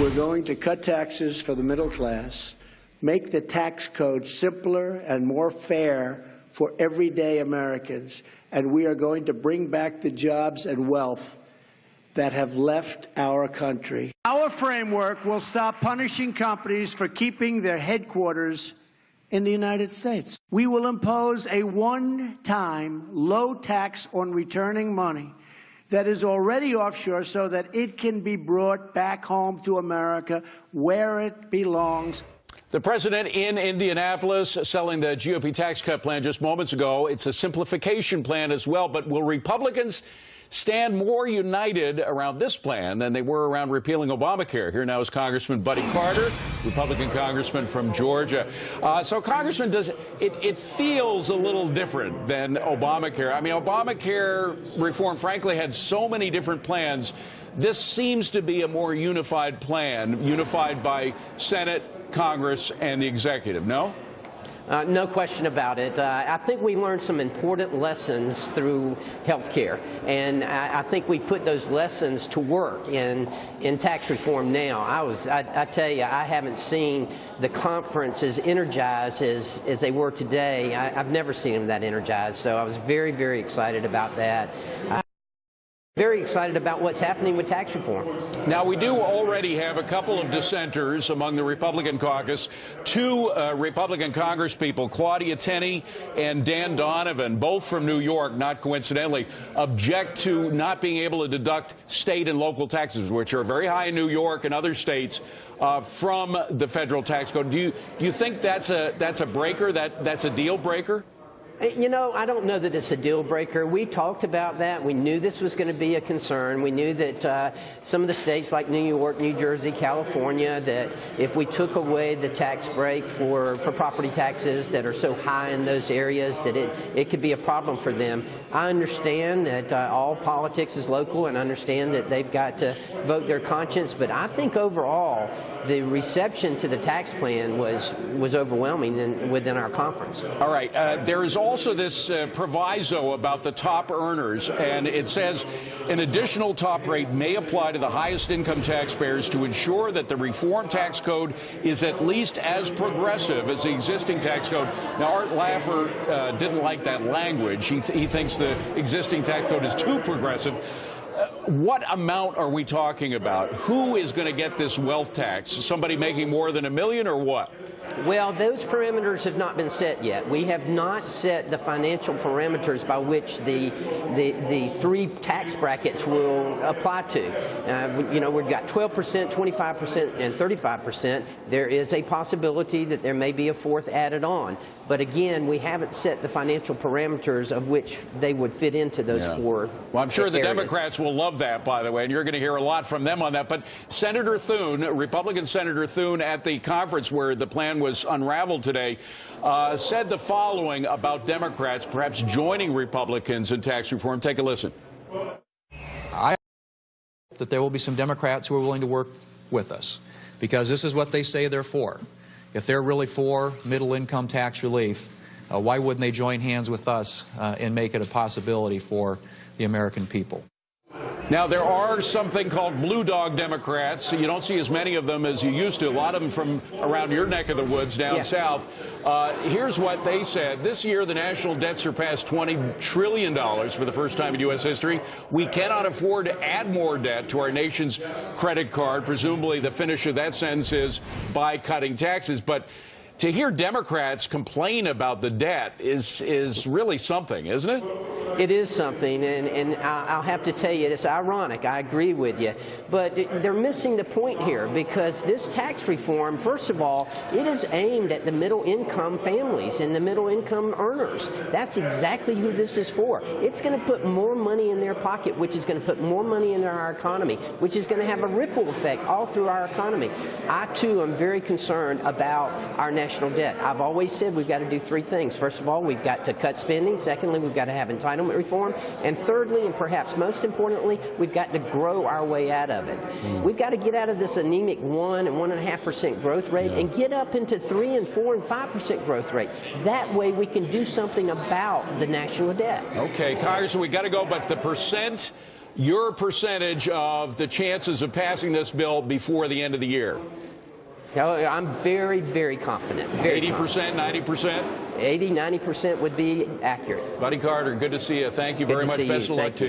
We're going to cut taxes for the middle class, make the tax code simpler and more fair for everyday Americans, and we are going to bring back the jobs and wealth that have left our country. Our framework will stop punishing companies for keeping their headquarters in the United States. We will impose a one-time low tax on returning money that is already offshore so that it can be brought back home to America where it belongs. The president in Indianapolis selling the GOP tax cut plan just moments ago. It's a simplification plan as well, but will Republicans stand more united around this plan than they were around repealing Obamacare? Here now is Congressman Buddy Carter, Republican congressman from Georgia. So, Congressman, it feels a little different than Obamacare. I mean, Obamacare reform, frankly, had so many different plans. This seems to be a more unified plan, unified by Senate, Congress, and the executive, no? No question about it. I think we learned some important lessons through health care, and I think we put those lessons to work in tax reform now. I tell you, I haven't seen the conference as energized as they were today. I've never seen them that energized, so I was very, very excited about that. Very excited about what's happening with tax reform. Now, we do already have a couple of dissenters among the Republican caucus. Two Republican congresspeople, Claudia Tenney and Dan Donovan, both from New York, not coincidentally, object to not being able to deduct state and local taxes, which are very high in New York and other states, from the federal tax code. Do you think that's a breaker? That's a deal breaker? You know, I don't know that it's a deal breaker. We talked about that. We knew this was going to be a concern. We knew that some of the states like New York, New Jersey, California, that if we took away the tax break for property taxes that are so high in those areas, that it could be a problem for them. I understand that all politics is local, and I understand that they've got to vote their conscience. But I think overall, the reception to the tax plan was overwhelming within our conference. All right. There is also this proviso about the top earners, and it says an additional top rate may apply to the highest income taxpayers to ensure that the reform tax code is at least as progressive as the existing tax code. Now, Art Laffer didn't like that language. He thinks the existing tax code is too progressive. What amount are we talking about? Who is going to get this wealth tax? Somebody making more than $1 million or what? Well, those parameters have not been set yet. We have not set the financial parameters by which the three tax brackets will apply to. You know, we've got 12%, 25%, and 35%. There is a possibility that there may be a fourth added on. But again, we haven't set the financial parameters of which they would fit into those four. Well, I'm sure the areas. Democrats will love that, by the way, and you're going to hear a lot from them on that. But Senator Thune, Republican Senator Thune, at the conference where the plan was unraveled today, said the following about Democrats perhaps joining Republicans in tax reform. Take a listen. I hope that there will be some Democrats who are willing to work with us, because this is what they say they're for. If they're really for middle-income tax relief, why wouldn't they join hands with us and make it a possibility for the American people? Now, there are something called Blue Dog Democrats. You don't see as many of them as you used to. A lot of them from around your neck of the woods down south. Here's what they said. This year, the national debt surpassed $20 trillion for the first time in U.S. history. We cannot afford to add more debt to our nation's credit card. Presumably, the finish of that sentence is by cutting taxes. But to hear Democrats complain about the debt is really something, isn't it? It is something, and I'll have to tell you, it's ironic. I agree with you. But they're missing the point here, because this tax reform, first of all, it is aimed at the middle-income families and the middle-income earners. That's exactly who this is for. It's going to put more money in their pocket, which is going to put more money in our economy, which is going to have a ripple effect all through our economy. I, too, am very concerned about our national debt. I've always said we've got to do three things. First of all, we've got to cut spending. Secondly, we've got to have entitlement reform. And thirdly, and perhaps most importantly, we've got to grow our way out of it. We've got to get out of this anemic 1 and 1.5% growth rate and get up into 3 and 4 and 5% growth rate. That way we can do something about the national debt. Okay, Congressman, we got to go, but the percent your percentage of the chances of passing this bill before the end of the year? Oh, I'm very, very confident. 80%, 90%? 80, 90% would be accurate. Buddy Carter, good to see you. Thank you Good very to much. see Best you. of luck Thank to you.